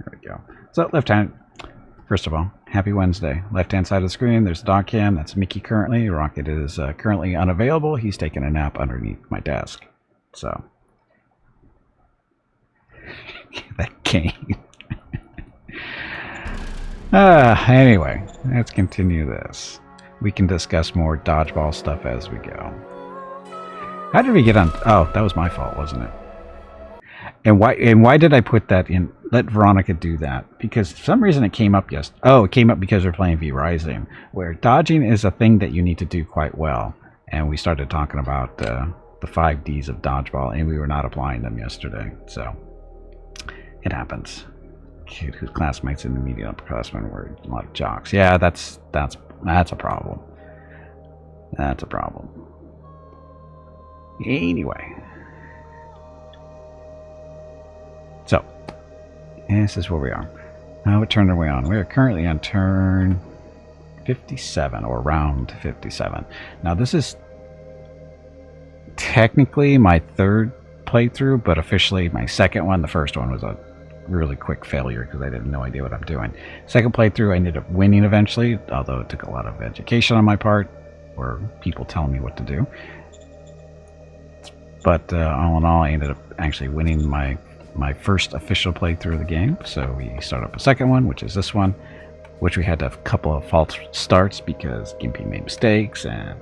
There we go. So left hand, first of all, happy Wednesday. Left hand side of the screen, there's the dog cam. That's Mickey currently. Rocket is currently unavailable. He's taking a nap underneath my desk. So that game. Anyway, let's continue this. We can discuss more dodgeball stuff as we go. How did we get on? Oh, that was my fault, wasn't it? And why did I put that in? Let Veronica do that, because for some reason it came up it came up because we're playing V Rising, where dodging is a thing that you need to do quite well. And we started talking about the 5 Ds of dodgeball, and we were not applying them yesterday. So it happens. Kid whose classmates in the media upperclassmen were a lot of jocks. Yeah, that's a problem. That's a problem. Anyway. So, this is where we are. What turn are we on? We are currently on turn 57, or round 57. Now, this is technically my 3rd playthrough, but officially my 2nd one. The first one was a really quick failure because I had no idea what I'm doing. 2nd playthrough, I ended up winning eventually, although it took a lot of education on my part, or people telling me what to do. But all in all, I ended up actually winning my first official playthrough of the game. So we start up a 2nd one, which is this one, which we had to have a couple of false starts because Gimpy made mistakes, and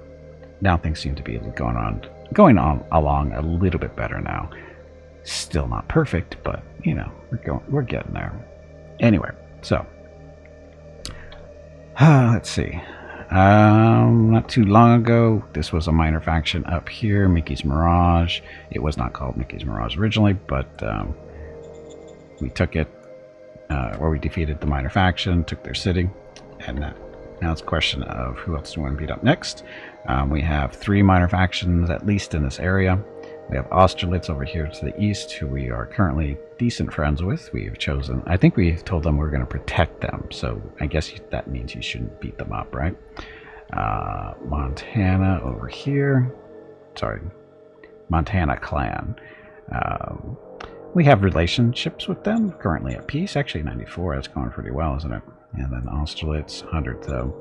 now things seem to be going on along a little bit better now. Still not perfect, but you know, we're getting there. Anyway, so let's see. Not too long ago, this was a minor faction up here, Mickey's Mirage. It was not called Mickey's Mirage originally, but we took it, or we defeated the minor faction, took their city, and now it's a question of who else do we want to beat up next. We have 3 minor factions, at least in this area. We have Austerlitz over here to the east, who we are currently decent friends with. We have chosen, I think we told them we're going to protect them, so I guess that means you shouldn't beat them up, right? Montana over here. Sorry, Montana clan. We have relationships with them, currently at peace. Actually, 94, that's going pretty well, isn't it? And then Austerlitz, 100 though.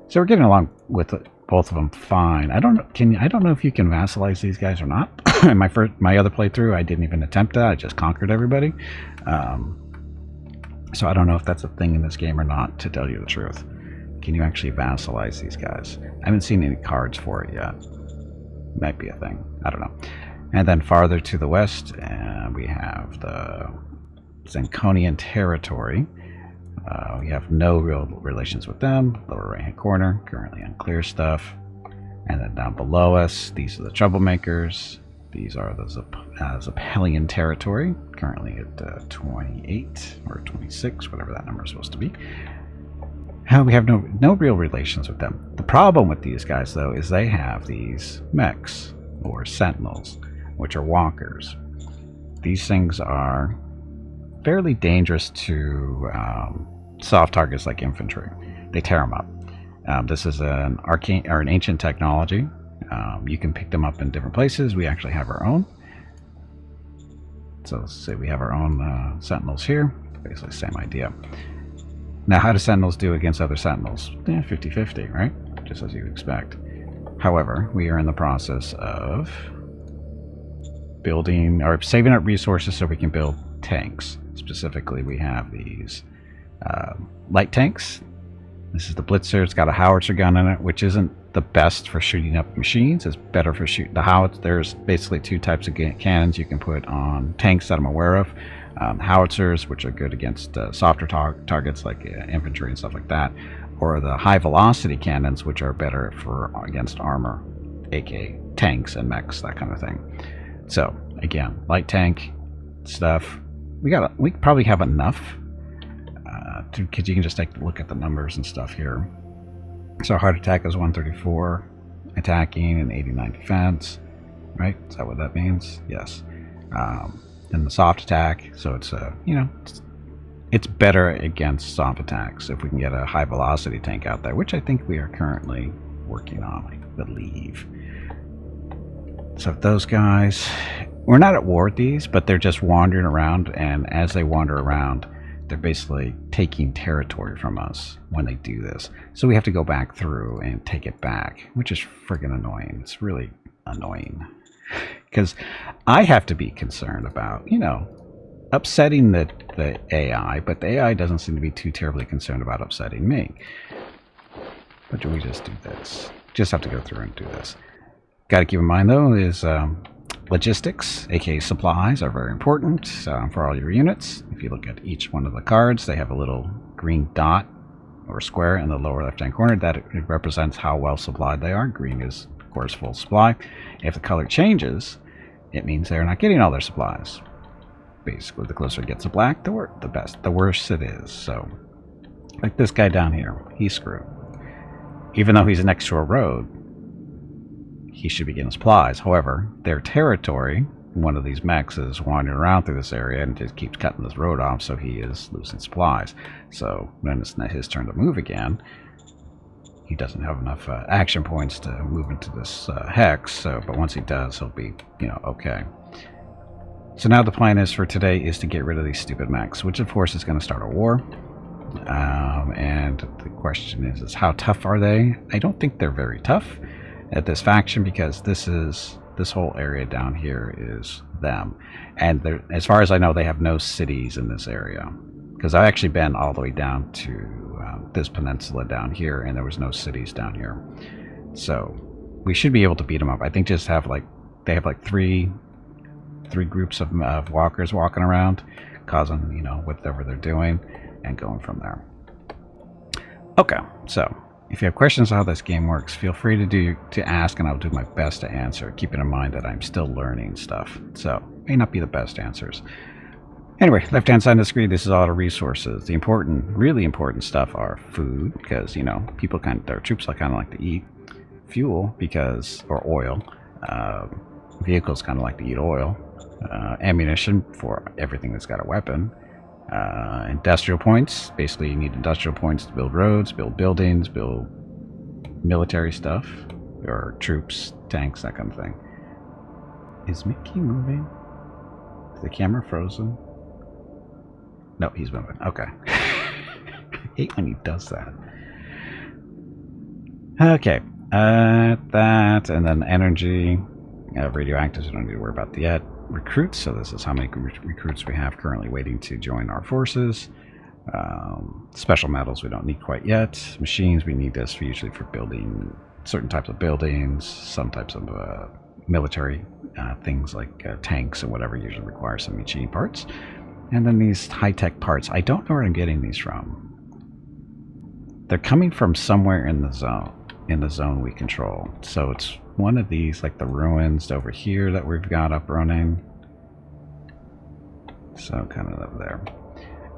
So we're getting along with both of them fine. I don't know if you can vassalize these guys or not. In my other playthrough, I didn't even attempt that. I just conquered everybody. So I don't know if that's a thing in this game or not, to tell you the truth. Can you actually vassalize these guys? I haven't seen any cards for it yet. Might be a thing. I don't know. And then farther to the west, we have the Zanconian territory. We have no real relations with them. Lower right hand corner, currently unclear stuff. And then down below us, these are the troublemakers. These are the Zappelian territory, currently at 28 or 26, whatever that number is supposed to be. We have no real relations with them. The problem with these guys, though, is they have these mechs, or sentinels, which are walkers. These things are fairly dangerous to soft targets like infantry. They tear them up. This is an arcane or an ancient technology. You can pick them up in different places. We actually have our own. So let's say we have our own sentinels here. Basically the same idea. Now, how do sentinels do against other sentinels? 50-50, right? Just as you would expect. However, we are in the process of building or saving up resources so we can build tanks. Specifically, we have these light tanks. This is the Blitzer. It's got a howitzer gun in it, which isn't the best for shooting up machines. It's better for shooting the howitzer. There's basically 2 types of cannons you can put on tanks that I'm aware of. Howitzers, which are good against softer targets like infantry and stuff like that, or the high velocity cannons, which are better against armor, aka tanks and mechs, that kind of thing. So again, light tank stuff. We probably have enough because you can just take a look at the numbers and stuff here. So heart attack is 134 attacking and 89 defense, right? Is that what that means? Yes. And the soft attack, so it's it's better against soft attacks if we can get a high velocity tank out there, which I think we are currently working on, I believe. So those guys, we're not at war with these, but they're just wandering around, and as they wander around, they're basically taking territory from us when they do this. So we have to go back through and take it back, which is friggin' annoying. It's really annoying. Because I have to be concerned about, upsetting the AI, but the AI doesn't seem to be too terribly concerned about upsetting me. But do we just do this? Just have to go through and do this. Got to keep in mind, though, is logistics, aka supplies, are very important for all your units. If you look at each one of the cards, they have a little green dot or square in the lower left-hand corner. That it represents how well supplied they are. Green is, of course, full supply. If the color changes, it means they're not getting all their supplies. Basically, the closer it gets to black, the worse it is. So, like this guy down here, he's screwed. Even though he's next to a road, he should be getting supplies. However, their territory, one of these mechs is wandering around through this area and just keeps cutting this road off, so he is losing supplies. So when it's not his turn to move again, he doesn't have enough action points to move into this hex. So, but once he does, he'll be, okay. So now the plan is for today is to get rid of these stupid mechs, which of course is going to start a war. And the question is how tough are they? I don't think they're very tough at this faction, because this whole area down here is them, and as far as I know, they have no cities in this area, because I've actually been all the way down to this peninsula down here, and there was no cities down here. So we should be able to beat them up. I think just have they have three groups of walkers walking around, causing whatever they're doing, and going from there. Okay, so if you have questions on how this game works, feel free to ask, and I'll do my best to answer, keeping in mind that I'm still learning stuff, so may not be the best answers. Anyway, left-hand side of the screen, this is all the resources. The really important stuff are food, because people their troops kind of like to eat. Fuel, or oil. Vehicles kind of like to eat oil. Ammunition for everything that's got a weapon. Industrial points. Basically, you need industrial points to build roads, build buildings, build military stuff, or troops, tanks, that kind of thing. Is Mickey moving? Is the camera frozen? No, he's moving. Okay. I hate when he does that. Okay. That, and then energy, radioactives, we don't need to worry about that yet. Recruits, so this is how many recruits we have currently waiting to join our forces. Special metals we don't need quite yet. Machines, we need this usually for building certain types of buildings, some types of military things like tanks and whatever usually require some machine parts. And then these high-tech parts, I don't know where I'm getting these from. They're coming from somewhere in the zone we control. So it's one of these, like the ruins over here that we've got up running. So kind of up there.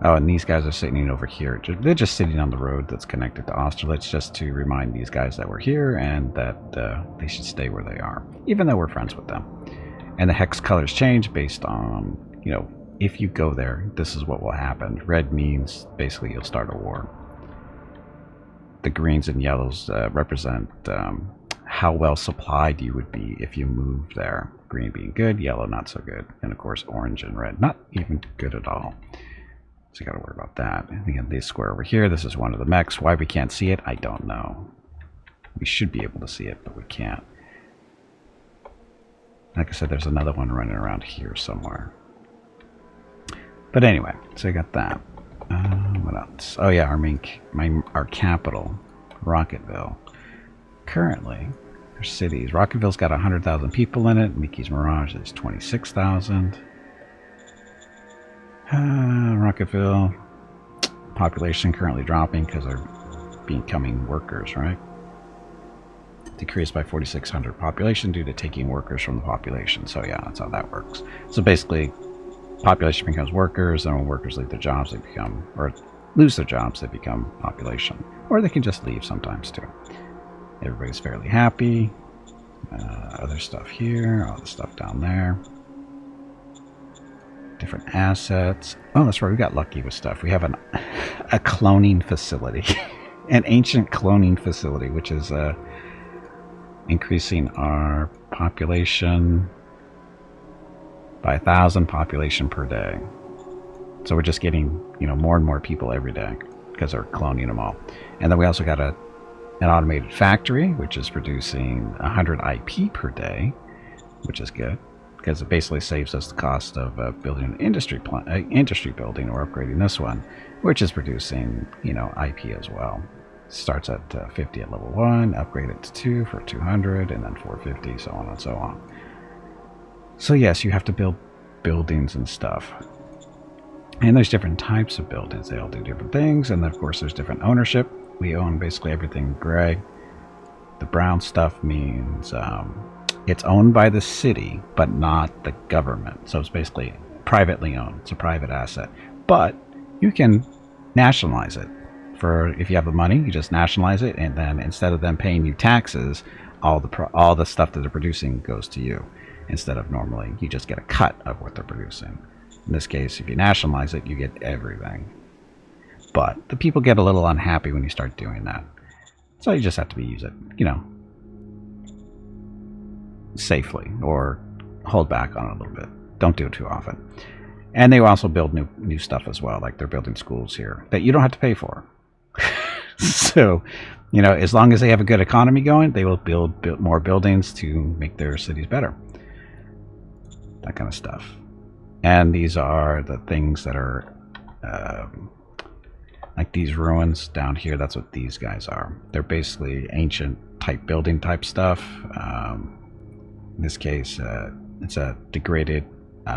Oh, and these guys are sitting over here. They're just sitting on the road that's connected to Austerlitz, just to remind these guys that we're here and that they should stay where they are, even though we're friends with them. And the hex colors change based on, if you go there, this is what will happen. Red means basically you'll start a war. The greens and yellows represent how well supplied you would be if you moved there. Green being good, yellow not so good, and of course orange and red not even good at all. So you got to worry about that. And again, this square over here, this is one of the mechs. Why we can't see it, I don't know. We should be able to see it, but we can't. Like I said, there's another one running around here somewhere. But anyway, so you got that. What else? Oh yeah, our capital, Rocketville. Currently, there's cities. Rocketville's got 100,000 people in it. Mickey's Mirage is 26,000. Rocketville population currently dropping because they're becoming workers, right? Decreased by 4,600 population due to taking workers from the population. So yeah, that's how that works. So basically, population becomes workers, and when workers leave their jobs, they become, or lose their jobs, they become population. Or they can just leave sometimes too. Everybody's fairly happy. Other stuff here, all the stuff down there. Different assets. Oh, that's right, we got lucky with stuff. We have a cloning facility. An ancient cloning facility, which is increasing our population. by 1,000 population per day. So we're just getting, more and more people every day because they're cloning them all. And then we also got an automated factory, which is producing 100 IP per day, which is good because it basically saves us the cost of building an industry building or upgrading this one, which is producing, IP as well. Starts at 50 at level 1, upgrade it to 2 for 200, and then 450, so on and so on. So yes, you have to build buildings and stuff. And there's different types of buildings. They all do different things, and then of course there's different ownership. We own basically everything gray. The brown stuff means it's owned by the city, but not the government. So it's basically privately owned. It's a private asset. But you can nationalize it. If you have the money, you just nationalize it, and then instead of them paying you taxes, all the stuff that they're producing goes to you. Instead of normally, you just get a cut of what they're producing. In this case, if you nationalize it, you get everything. But the people get a little unhappy when you start doing that. So you just have to use it, safely, or hold back on it a little bit. Don't do it too often. And they also build new stuff as well, like they're building schools here that you don't have to pay for. So, as long as they have a good economy going, they will build more buildings to make their cities better. That kind of stuff. And these are the things that are like these ruins down here. That's what these guys are. They're basically ancient type building type stuff. In this case, it's a degraded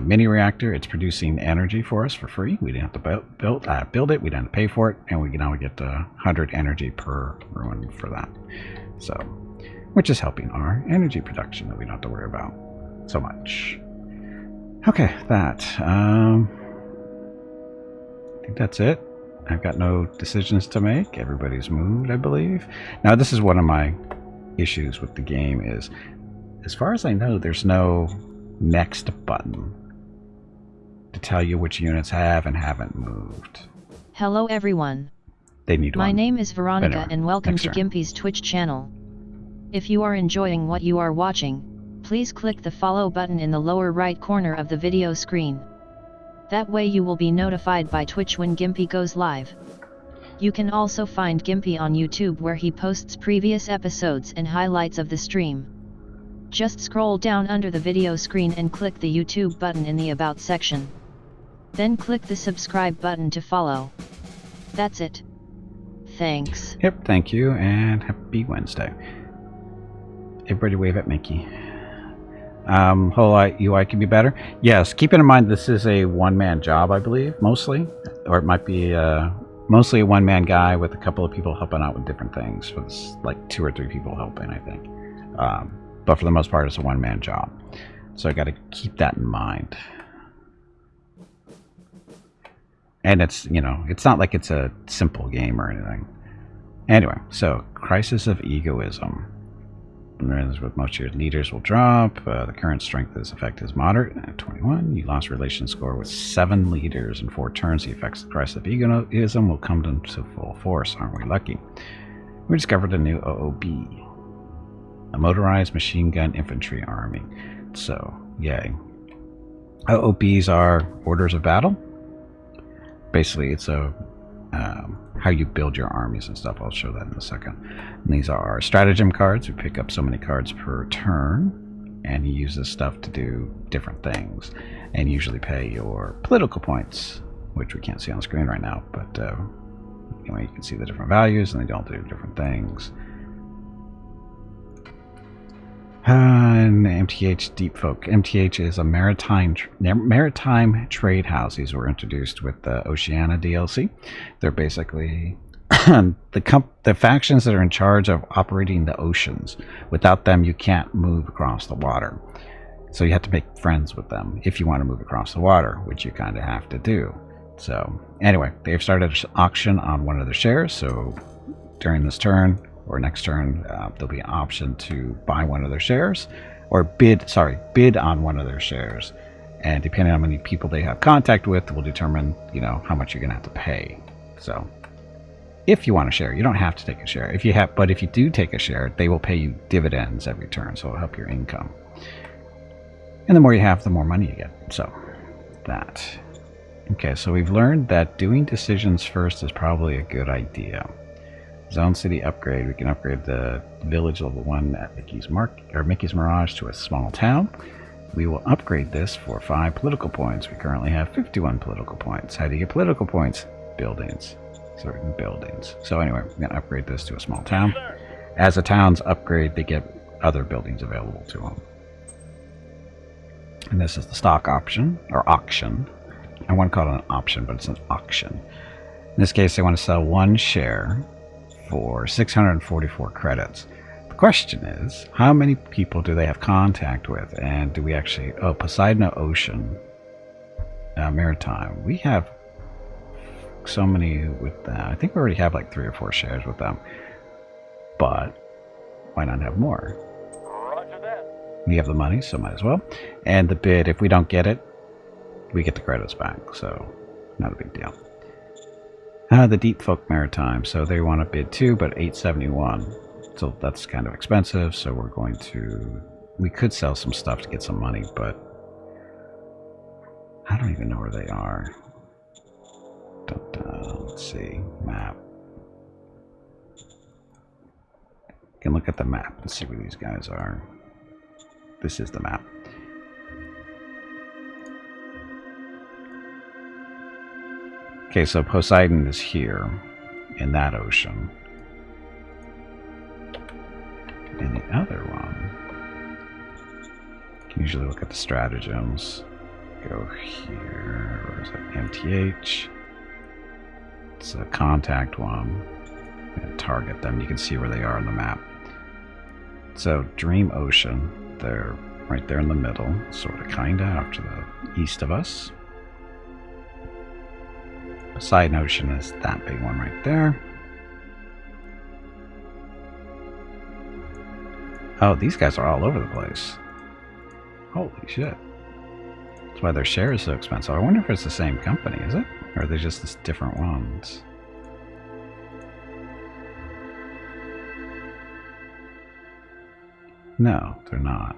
mini reactor. It's producing energy for us for free. We didn't have to build it. We didn't pay for it, and we now get 100 energy per ruin for that. So, which is helping our energy production that we don't have to worry about so much. Okay, I think that's it. I've got no decisions to make. Everybody's moved, I believe. Now, this is one of my issues with the game is, as far as I know, there's no next button to tell you which units have and haven't moved. Hello everyone. They need one. My name is Veronica anyway, and welcome to turn. Gimpy's Twitch channel. If you are enjoying what you are watching, please click the follow button in the lower right corner of the video screen. That way you will be notified by Twitch when Gimpy goes live. You can also find Gimpy on YouTube where he posts previous episodes and highlights of the stream. Just scroll down under the video screen and click the YouTube button in the About section. Then click the subscribe button to follow. That's it. Thanks. Yep, thank you, and happy Wednesday. Everybody wave at Mickey. Whole UI can be better. Yes, keeping in mind this is a one-man job, I believe, mostly. Or it might be mostly a one-man guy with a couple of people helping out with different things. So it's like 2 or 3 people helping, I think. But for the most part, it's a one-man job. So I got to keep that in mind. And it's, it's not like it's a simple game or anything. Anyway, so Crisis of Egoism. With most of your leaders will drop. The current strength is effect is moderate at 21. You lost relation score with 7 leaders in 4 turns. The effects of Crisis of Egoism will come to full force. Aren't we lucky? We discovered a new OOB. A motorized machine gun infantry army. So, yay. OOBs are orders of battle. Basically, it's a how you build your armies and stuff. I'll show that in a second. And these are our stratagem cards. We pick up so many cards per turn, and you use this stuff to do different things, and usually pay your political points, which we can't see on the screen right now. But anyway, you can see the different values, and they all do different things. And MTH Deep Folk. MTH is a maritime trade house. These were introduced with the Oceania DLC. They're basically the factions that are in charge of operating the oceans. Without them, you can't move across the water. So you have to make friends with them if you want to move across the water, which you kind of have to do. So anyway, they've started an auction on one of their shares. So during this turn, or next turn, there'll be an option to buy one of their shares, or bid on one of their shares. And depending on how many people they have contact with, will determine, how much you're going to have to pay. So, if you want a share, you don't have to take a share. But if you do take a share, they will pay you dividends every turn, so it'll help your income. And the more you have, the more money you get. So, that. Okay, so we've learned that doing decisions first is probably a good idea. Zone City upgrade. We can upgrade the village level 1 at Mickey's Mirage to a small town. We will upgrade this for 5 political points. We currently have 51 political points. How do you get political points? Buildings. Certain buildings. So anyway, we're going to upgrade this to a small town. As the towns upgrade, they get other buildings available to them. And this is the stock option, or auction. I want to call it an option, but it's an auction. In this case, they want to sell 1 share for 644 credits. The question is, how many people do they have contact with? And do we actually... Oh, Poseidon Ocean Maritime. We have so many with them. I think we already have like 3 or 4 shares with them. But why not have more? Roger that. We have the money, so might as well. And the bid, if we don't get it, we get the credits back. So, not a big deal. The Deep Folk Maritime. So they want to bid too, but 871. So that's kind of expensive. So we're going to... We could sell some stuff to get some money, but I don't even know where they are. Let's see. Map. You can look at the map and see where these guys are. This is the map. Okay, so Poseidon is here in that ocean. And the other one, you can usually look at the stratagems. Go here, where is it? MTH. It's a contact one. And target them. You can see where they are on the map. So Dream Ocean, they're right there in the middle, sort of kinda out to the east of us. Poseidon Ocean is that big one right there. Oh, these guys are all over the place. Holy shit. That's why their share is so expensive. I wonder if it's the same company, is it? Or are they just different ones? No, they're not.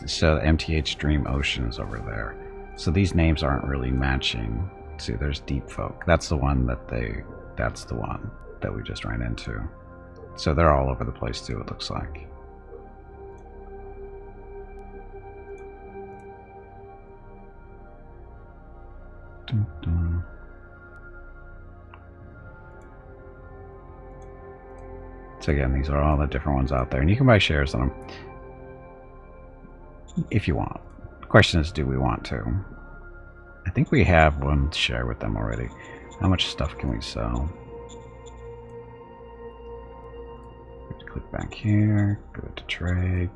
So MTH Dream Ocean is over there. So these names aren't really matching. See, there's Deep Folk. That's the one that's the one that we just ran into. So they're all over the place too, it looks like. Dun, dun. So again, these are all the different ones out there, and you can buy shares on them if you want. The question is, do we want to? I think we have 1 share with them already. How much stuff can we sell? Click back here, go to trade,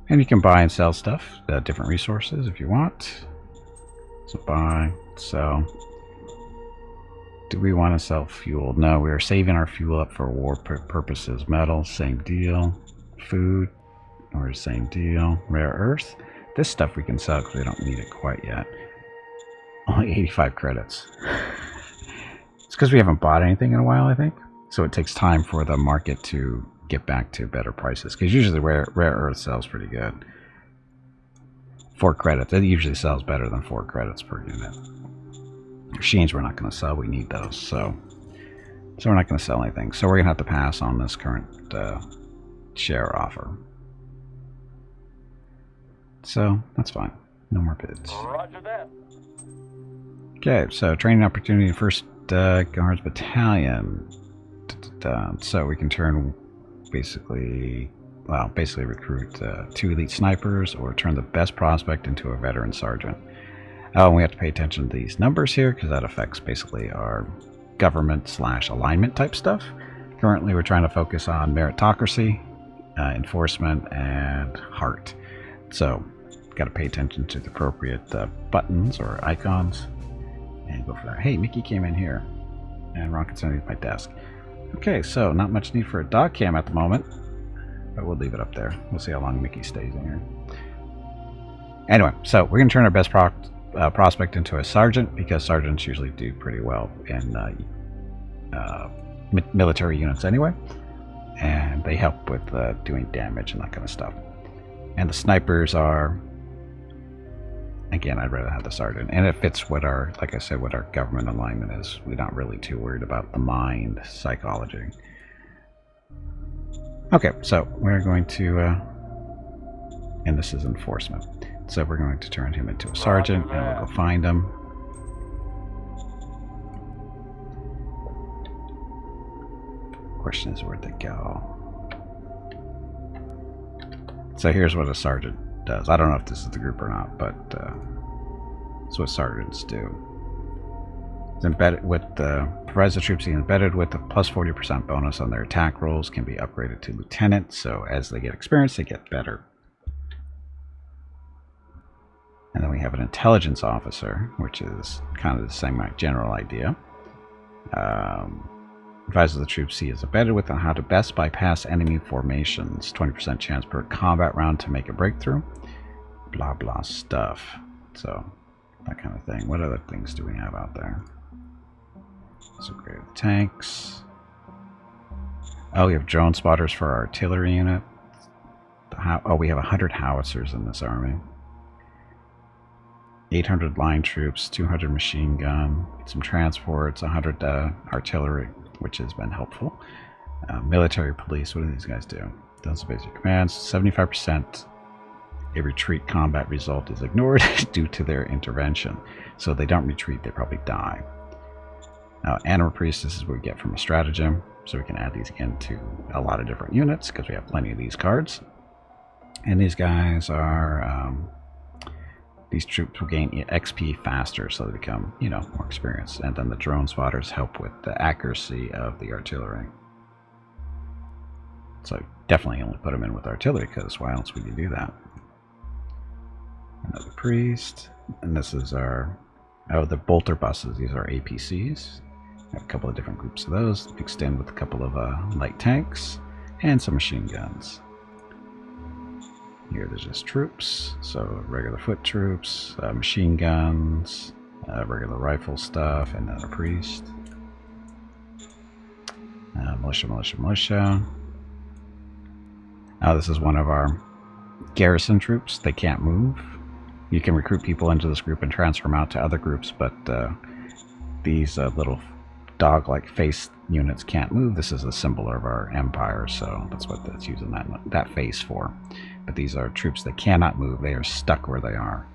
and you can buy and sell stuff, different resources if you want. So buy, sell. Do we want to sell fuel? No, we are saving our fuel up for war purposes. Metal, same deal. Food, or same deal. Rare earth. This stuff we can sell because we don't need it quite yet. Only 85 credits. It's because we haven't bought anything in a while, I think. So it takes time for the market to get back to better prices. Because usually rare earth sells pretty good. 4 credits. It usually sells better than 4 credits per unit. Machines we're not going to sell. We need those. So we're not going to sell anything. So we're going to have to pass on this current share offer. So that's fine. No more bids. Roger that. Okay, so training opportunity, 1st Guards Battalion. So we can turn basically recruit 2 elite snipers or turn the best prospect into a veteran sergeant. Oh, and we have to pay attention to these numbers here because that affects basically our government / alignment type stuff. Currently we're trying to focus on meritocracy, enforcement, and heart. So got to pay attention to the appropriate buttons or icons and go for that. Hey, Mickey came in here and Rocket's underneath my desk. Okay, so not much need for a dog cam at the moment, but we'll leave it up there. We'll see how long Mickey stays in here. Anyway, so we're going to turn our best prospect into a sergeant because sergeants usually do pretty well in military units anyway. and they help with doing damage and that kind of stuff. And the snipers are, again, I'd rather have the sergeant, and it fits what our, like I said, what our government alignment is. We're not really too worried about the mind psychology. Okay, so we're going to, and this is enforcement. So we're going to turn him into a sergeant, and we'll go find him. Question is, where'd they go? So here's what a sergeant does. I don't know if this is the group or not, but that's what sergeants do. It's embedded with provides the troops being embedded with a plus 40% bonus on their attack rolls, can be upgraded to lieutenant. So as they get experience, they get better. And then we have an intelligence officer, which is kind of the same general idea. Advises the troops he is embedded with on how to best bypass enemy formations. 20% chance per combat round to make a breakthrough. Blah blah stuff. So that kind of thing. What other things do we have out there? So great with tanks. Oh, we have drone spotters for our artillery unit. Oh, we have 100 howitzers in this army. 800 line troops, 200 machine gun, some transports, 100 artillery, which has been helpful. Military police, what do these guys do? Those are basic commands. 75% a retreat combat result is ignored due to their intervention. So they don't retreat, they probably die. Now, Animal Priest, this is what we get from a stratagem. So we can add these into a lot of different units because we have plenty of these cards. And these guys are... these troops will gain XP faster, so they become, you know, more experienced. And then the drone spotters help with the accuracy of the artillery. So definitely only put them in with artillery, because why else would you do that? Another priest. And this is our... oh, the bolter buses. These are APCs. We have a couple of different groups of those. Extend with a couple of light tanks and some machine guns. Here there's just troops, so regular foot troops, machine guns, regular rifle stuff, and then a priest. Militia. Now this is one of our garrison troops. They can't move. You can recruit people into this group and transfer them out to other groups, but these little dog-like face units can't move. This is a symbol of our empire, so that's what that's using that face for. But these are troops that cannot move. They are stuck where they are.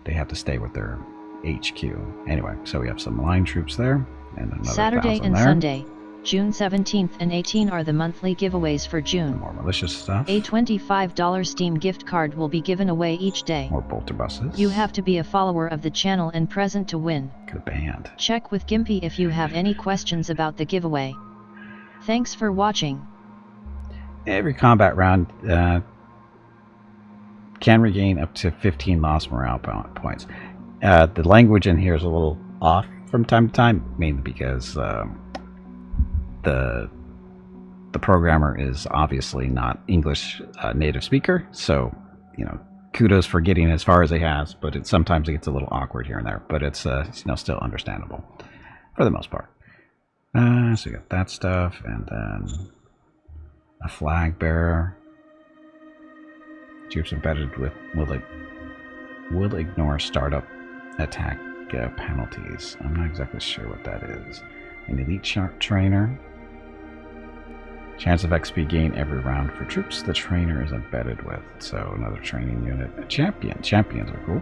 They have to stay with their HQ. Anyway, so we have some line troops there, and another Saturday and there. Sunday, June 17th and 18 are the monthly giveaways for June. More malicious stuff. A $25 Steam gift card will be given away each day. More bolter buses. You have to be a follower of the channel and present to win. Good band. Check with Gimpy if you have any questions about the giveaway. Thanks for watching. Every combat round can regain up to 15 lost morale points. The language in here is a little off from time to time, mainly because the programmer is obviously not English native speaker, so you know, kudos for getting as far as he has, but sometimes it gets a little awkward here and there, but it's you know, still understandable for the most part. So we got that stuff, and then a flag bearer. Troops embedded with will ignore startup attack penalties. I'm not exactly sure what that is. An elite trainer. Chance of XP gain every round for troops the trainer is embedded with. So another training unit. A champion. Champions are cool.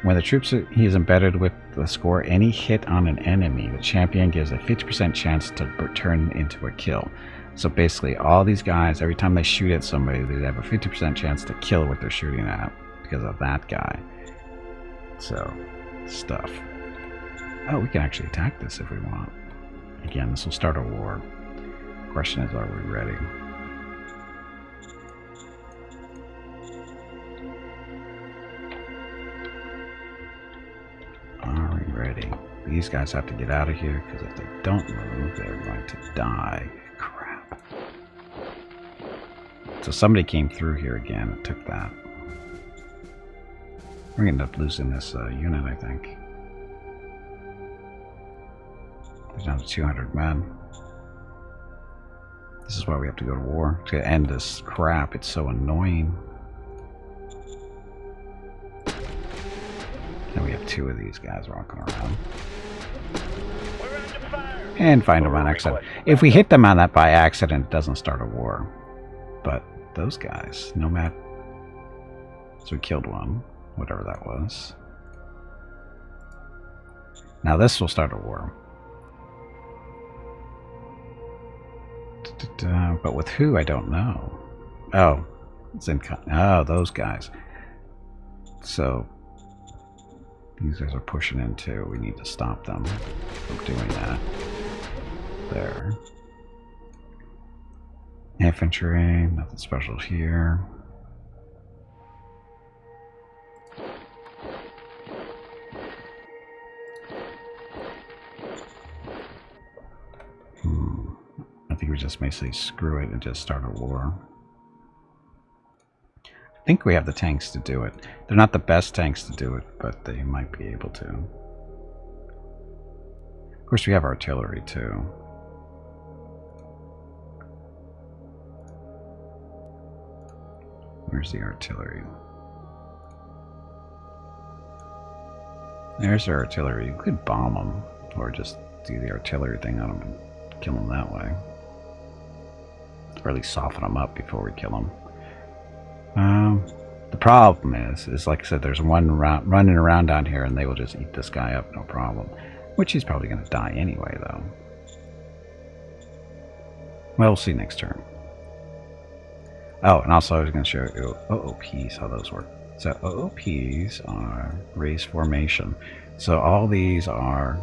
When the troops he is embedded with score any hit on an enemy, the champion gives a 50% chance to turn into a kill. So basically, all these guys, every time they shoot at somebody, they have a 50% chance to kill what they're shooting at because of that guy. So, stuff. Oh, we can actually attack this if we want. Again, this will start a war. Question is, are we ready? Are we ready? These guys have to get out of here because if they don't move, they're going to die. Crap. So somebody came through here again and took that. We're going to end up losing this unit, I think. They're down to 200 men. This is why we have to go to war, to end this crap. It's so annoying. And we have 2 of these guys walking around. We're under fire. And find them on accident. If we hit them on that by accident, it doesn't start a war. But those guys, no matter... So we killed one, whatever that was. Now this will start a war. But with who, I don't know. Oh, it's in... Oh, those guys. So... These guys are pushing in too. We need to stop them from doing that. There. Infantry, nothing special here. I think we just basically screw it and just start a war. I think we have the tanks to do it. They're not the best tanks to do it, but they might be able to. Of course, we have artillery too. Where's the artillery? There's our artillery. You could bomb them, or just do the artillery thing on them and kill them that way. Or at least soften them up before we kill them. The problem is like I said, there's one running around down here, and they will just eat this guy up, no problem. Which he's probably going to die anyway, though. Well, we'll see next turn. Oh, and also I was going to show you OOPs, how those work. So OOPs are raise formation. So all these are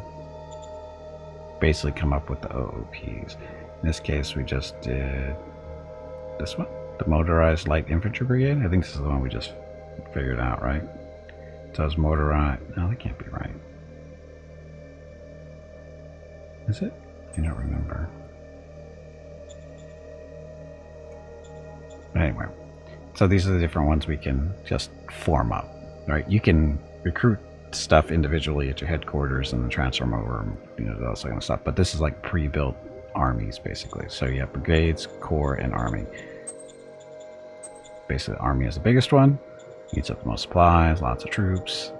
basically come up with the OOPs. In this case, we just did this one, the Motorized Light Infantry Brigade. I think this is the one we just figured out, right? So it's motorized. No, that can't be right. Is it? I don't remember. Anyway, so these are the different ones we can just form up, right? You can recruit stuff individually at your headquarters and then transfer them over, you know, all that kind of stuff. But this is like pre-built armies, basically. So you have brigades, corps, and army. Basically, the army is the biggest one. Eats up the most supplies, lots of troops.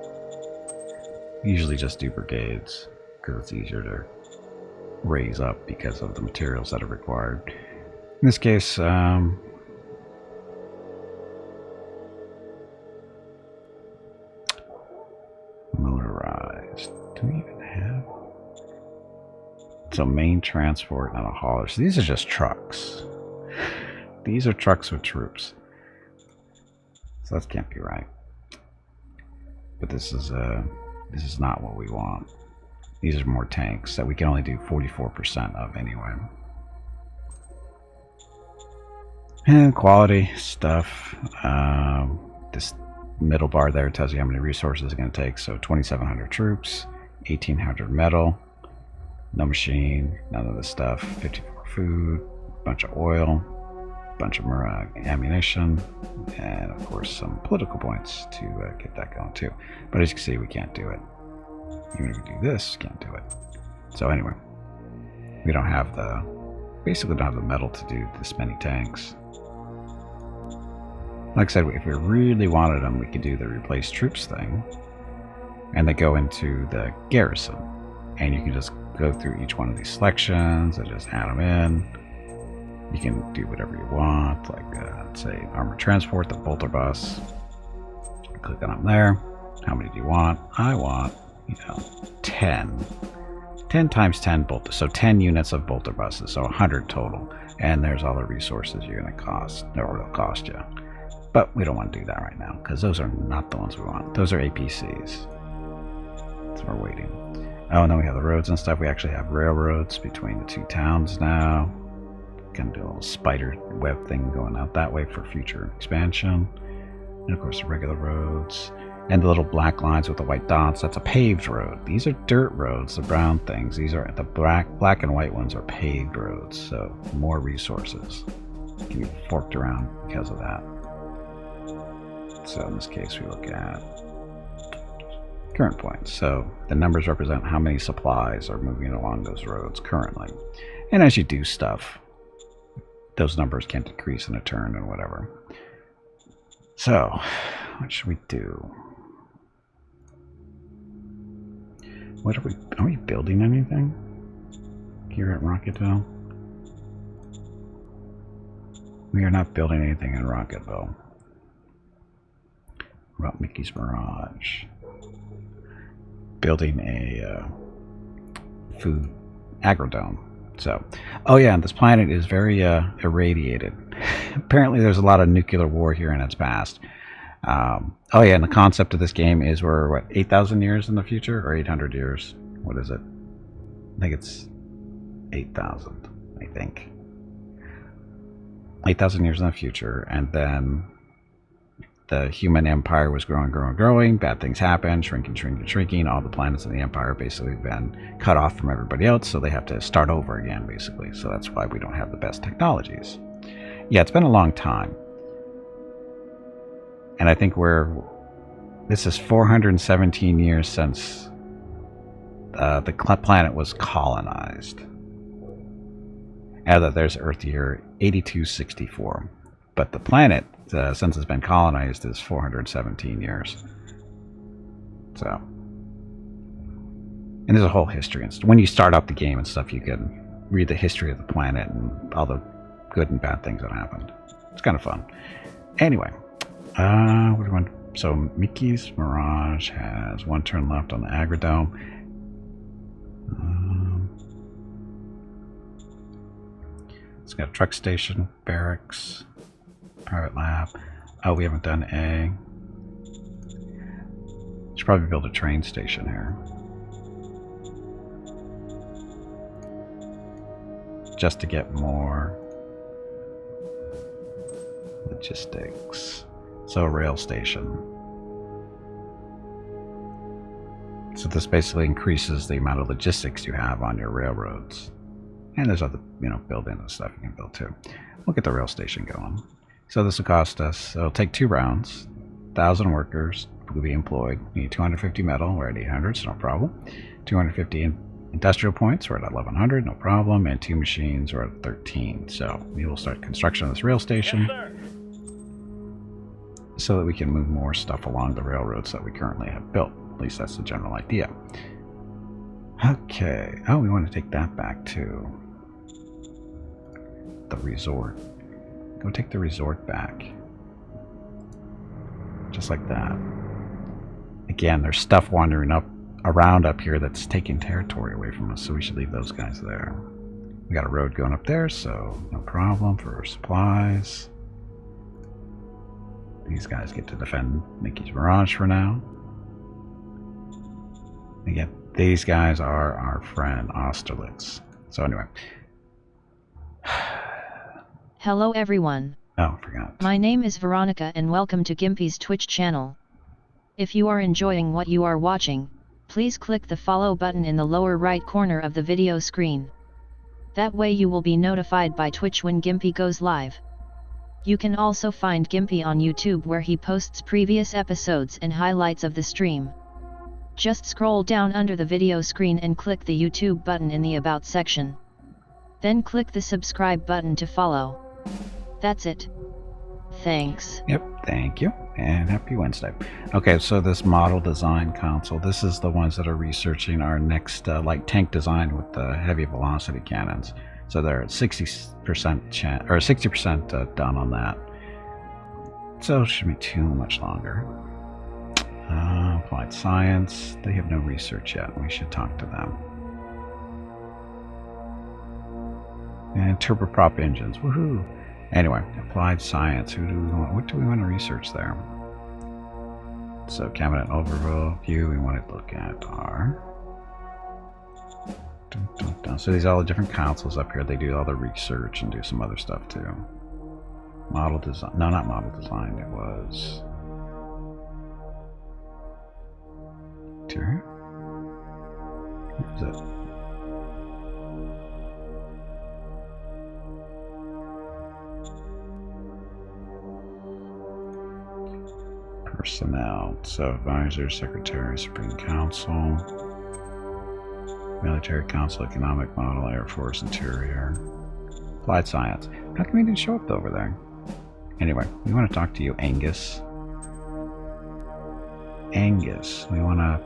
Usually just do brigades because it's easier to raise up because of the materials that are required. In this case, motorized. Do we even have? So main transport, not a hauler. So these are just trucks. These are trucks with troops. So that can't be right. But this is not what we want. These are more tanks that we can only do 44% of anyway. And quality stuff. This middle bar there tells you how many resources it's going to take. So 2,700 troops, 1,800 metal, no machine, none of this stuff. 54 food, bunch of oil, bunch of ammunition, and of course some political points to get that going too. But as you can see, we can't do it. Even if we do this, can't do it. So anyway, we don't have the, basically don't have the metal to do this many tanks. Like I said, if we really wanted them, we could do the replace troops thing, and they go into the garrison, and you can just go through each one of these selections and just add them in. You can do whatever you want, like say armored transport, the bolter bus. Click on them there. How many do you want? I want, 10. 10 times 10 bolter, so 10 units of bolter buses, so 100 total. And there's all the resources you're going to cost, or it'll cost you. But we don't want to do that right now, because those are not the ones we want. Those are APCs. So we're waiting. Oh, and then we have the roads and stuff. We actually have railroads between the two towns now. Gonna do a little spider web thing going out that way for future expansion. And of course the regular roads. And the little black lines with the white dots, that's a paved road. These are dirt roads, the brown things. These are the black and white ones are paved roads, so more resources can be forked around because of that. So in this case we look at current points. So the numbers represent how many supplies are moving along those roads currently. And as you do stuff, those numbers can't decrease in a turn and whatever. So, what should we do? What are we building anything here at Rocketville? We are not building anything in Rocketville. What about Mickey's Mirage? Building a food agrodome. So, oh yeah, this planet is very irradiated. Apparently there's a lot of nuclear war here in its past. Oh yeah, and the concept of this game is we're, what, 8,000 years in the future? Or 800 years? What is it? I think it's 8,000, I think. 8,000 years in the future, and then the human empire was growing, bad things happened, shrinking, all the planets in the empire basically been cut off from everybody else, so they have to start over again, basically. So that's why we don't have the best technologies. Yeah, it's been a long time. And I think this is 417 years since the planet was colonized. And that there's Earth year 8264. But the planet, since it's been colonized, is 417 years. So, and there's a whole history. And when you start out the game and stuff, you can read the history of the planet and all the good and bad things that happened. It's kind of fun. Anyway, what do we want? So Mickey's Mirage has 1 turn left on the agrodome. It's got a truck station, barracks, private lab. Oh, we haven't done A. Should probably build a train station here. Just to get more logistics. So a rail station. So this basically increases the amount of logistics you have on your railroads. And there's other, buildings and stuff you can build too. We'll get the rail station going. So this will cost us, it'll take 2 rounds, 1,000 workers will be employed. We need 250 metal, we're at 800, so no problem. 250 industrial points, we're at 1,100, no problem. And 2 machines, we're at 13. So we will start construction of this rail station. Yes, sir. So that we can move more stuff along the railroads that we currently have built. At least that's the general idea. Okay. Oh, we want to take that back to the resort. Go take the resort back. Just like that. Again, there's stuff wandering around up here that's taking territory away from us, so we should leave those guys there. We got a road going up there, so no problem for supplies. These guys get to defend Mickey's Mirage for now. Again, these guys are our friend Austerlitz. So anyway. Hello everyone. Oh, I forgot. My name is Veronica and welcome to Gimpy's Twitch channel. If you are enjoying what you are watching, please click the follow button in the lower right corner of the video screen. That way you will be notified by Twitch when Gimpy goes live. You can also find Gimpy on YouTube where he posts previous episodes and highlights of the stream. Just scroll down under the video screen and click the YouTube button in the About section. Then click the subscribe button to follow. That's it. Thanks. Yep, thank you, and happy Wednesday. Okay, so this model design console, this is the ones that are researching our next light tank design with the heavy velocity cannons. So they're at 60% chance, or 60% done on that. So it shouldn't be too much longer. Applied science, they have no research yet. We should talk to them. And turboprop engines, woohoo! Anyway, applied science. What do we want to research there? So cabinet overview. We want to look at our. So these are all the different councils up here. They do all the research and do some other stuff too. Model design. No, not model design. It was. What is it? Personnel. So advisor, secretary, supreme council, military council, economic model, air force, interior. Applied science. How come he didn't show up over there? Anyway, we want to talk to you, Angus. Angus, we want to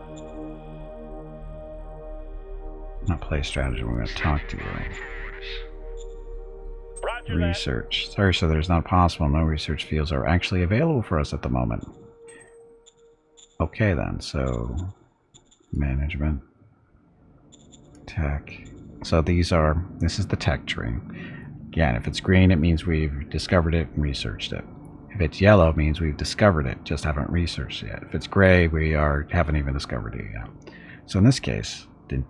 not play strategy, we're going to talk to you. Roger that. Research. Sorry, so there's not possible. No research fields are actually available for us at the moment. Okay then, so management, tech. So this is the tech tree. Again, if it's green, it means we've discovered it and researched it. If it's yellow, it means we've discovered it, just haven't researched it yet. If it's gray, we haven't even discovered it yet. So in this case, the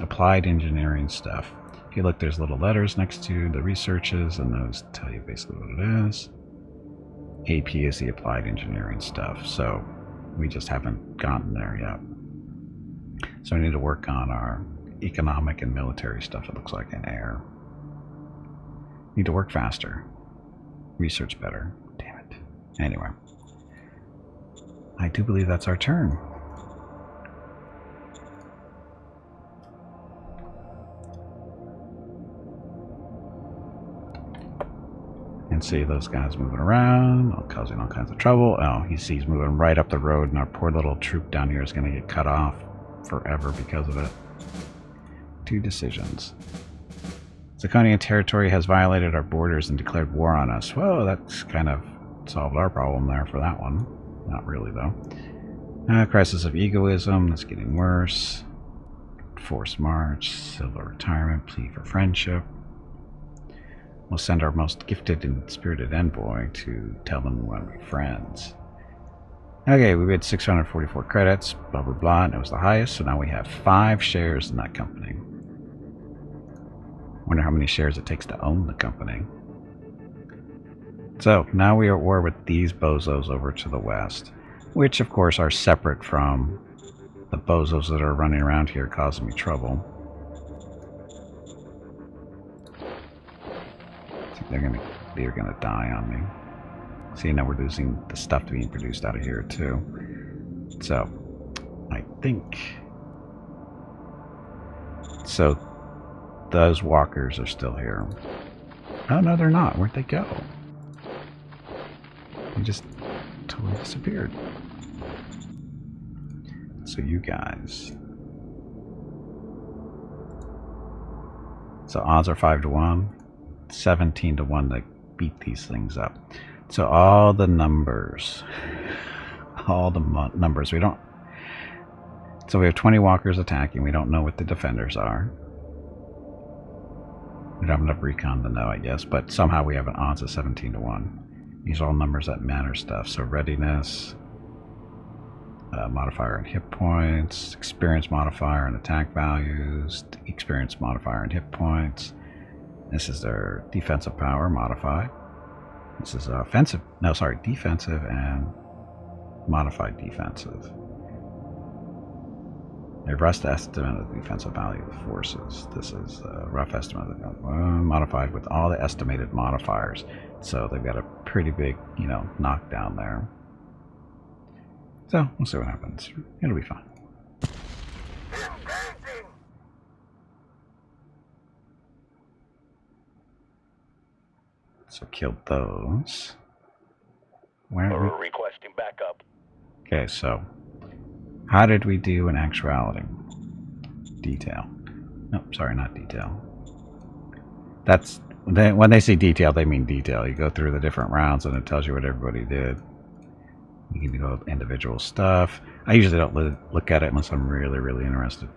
applied engineering stuff. If you look, there's little letters next to the researches, and those tell you basically what it is. AP is the applied engineering stuff, so we just haven't gotten there yet. So we need to work on our economic and military stuff, it looks like, in air. Need to work faster. Research better. Damn it. Anyway. I do believe that's our turn. And see those guys moving around, causing all kinds of trouble. Oh, he's moving right up the road, and our poor little troop down here is going to get cut off forever because of it. 2 decisions. Zirconian territory has violated our borders and declared war on us. Well, that's kind of solved our problem there for that one. Not really, though. Crisis of egoism, that's getting worse. Forced march, civil retirement, plea for friendship. We'll send our most gifted and spirited envoy to tell them we want to be friends. Okay, we had 644 credits, blah blah blah, and it was the highest, so now we have 5 shares in that company. Wonder how many shares it takes to own the company. So, now we are at war with these bozos over to the west, which of course are separate from the bozos that are running around here causing me trouble. They're gonna die on me. See, now we're losing the stuff being produced out of here too. So, I think so. Those walkers are still here. Oh no, they're not. Where'd they go? They just totally disappeared. So you guys. So odds are 5 to 1, 17 to 1 to beat these things up. So all the numbers, numbers, we don't. So we have 20 walkers attacking. We don't know what the defenders are. We don't have enough recon to know, I guess, but somehow we have an odds of 17 to 1. These are all numbers that matter stuff. So readiness, modifier and hit points, experience modifier and attack values, experience modifier and hit points. This is their defensive power modified. This is defensive and modified defensive. A rough estimate of the defensive value of the forces. This is a rough estimate of the modified with all the estimated modifiers. So they've got a pretty big, knockdown there. So we'll see what happens. It'll be fine. So killed those. Where are we requesting backup? Okay, so how did we do in actuality? Detail. Nope, sorry, not detail. That's when they say detail, they mean detail. You go through the different rounds and it tells you what everybody did. You can go individual stuff. I usually don't look at it unless I'm really, really interested.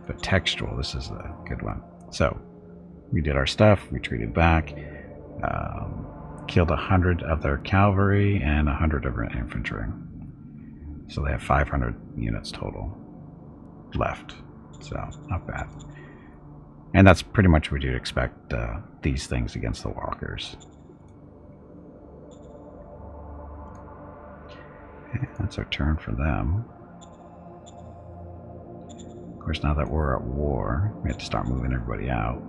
But textual, this is a good one. So we did our stuff. We retreated back. Killed 100 of their cavalry and 100 of their infantry. So they have 500 units total left. So not bad. And that's pretty much what you'd expect these things against the walkers. Okay, that's our turn for them. Of course, now that we're at war, we have to start moving everybody out.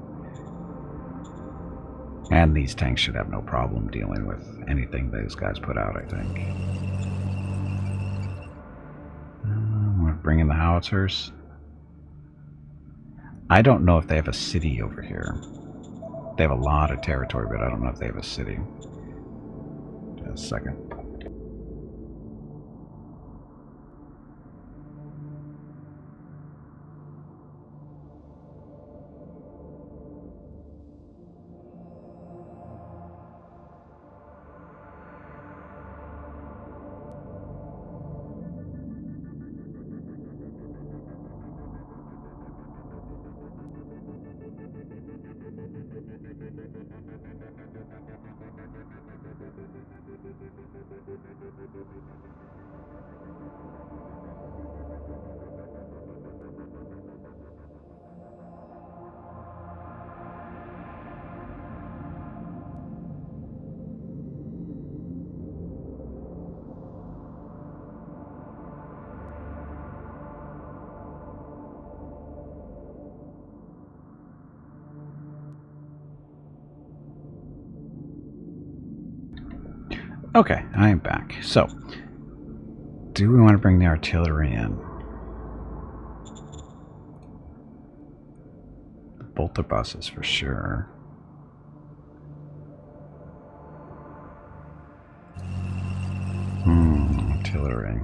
And these tanks should have no problem dealing with anything those guys put out, I think. We're bringing the howitzers. I don't know if they have a city over here. They have a lot of territory, but I don't know if they have a city. Just a second. Okay, I am back. So, do we want to bring the artillery in? The bolter buses for sure. Artillery.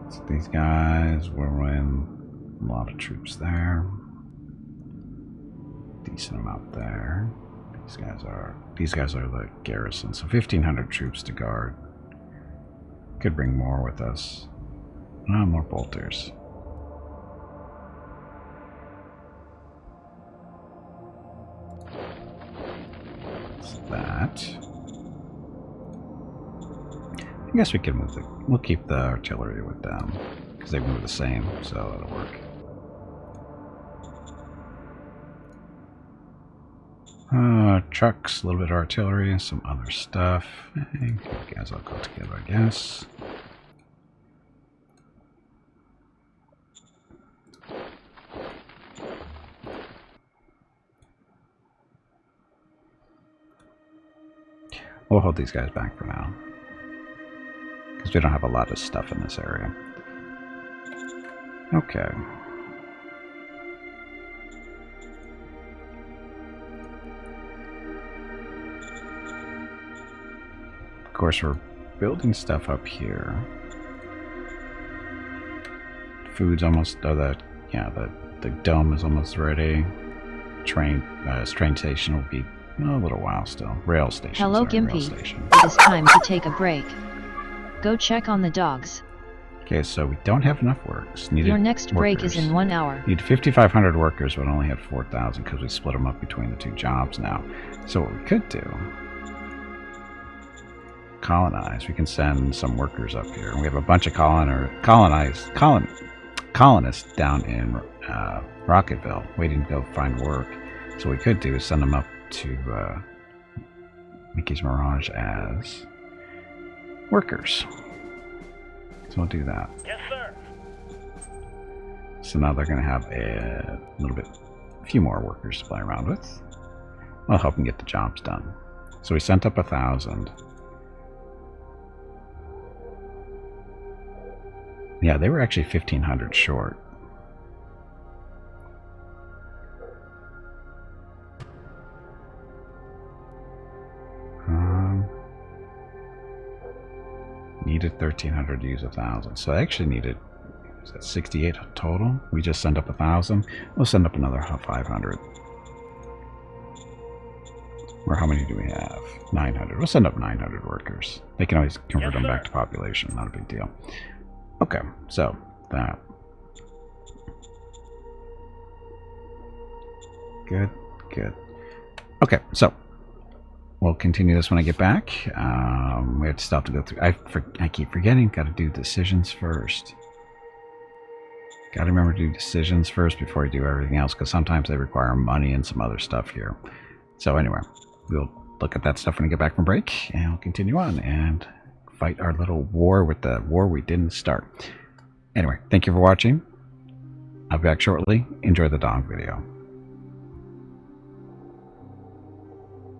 So these guys will in a lot of troops there. Decent amount there. These guys are the garrison, so 1,500 troops to guard. Could bring more with us. No, more bolters. That's that. I guess we can move we'll keep the artillery with them because they move the same, so it'll work. Trucks, a little bit of artillery, and some other stuff. You guys all go together, I guess. We'll hold these guys back for now, because we don't have a lot of stuff in this area. Okay. Of course, we're building stuff up here. Food's almost, the dome is almost ready. Train station will be a little while still. Rail station. Hello, sorry, Gimpy. rail station. It is time to take a break. Go check on the dogs. Okay, so we don't have enough works. Your next break is in 1 hour. Need 5,500 workers, but only had 4,000 because we split them up between the two jobs now. So what we could do, colonize. We can send some workers up here. We have a bunch of colonists down in Rocketville waiting to go find work. So what we could do is send them up to Mickey's Mirage as workers. So we'll do that. Yes, sir. So now they're going to have a few more workers to play around with. I'll help them get the jobs done. So we sent up 1,000. Yeah, they were actually 1,500 short. Needed 1,300 to use 1,000. So I actually needed, is that 68 total? We just send up 1,000. We'll send up another 500. Or how many do we have? 900. We'll send up 900 workers. They can always convert them back to population. Not a big deal. Okay, so that. Good, good. Okay, so we'll continue this when I get back. We have stuff to go through. I keep forgetting. Got to do decisions first. Got to remember to do decisions first before I do everything else, because sometimes they require money and some other stuff here. So anyway, we'll look at that stuff when I get back from break, and we'll continue on and fight our little war with the war we didn't start. Anyway, thank you for watching. I'll be back shortly. Enjoy the dog video.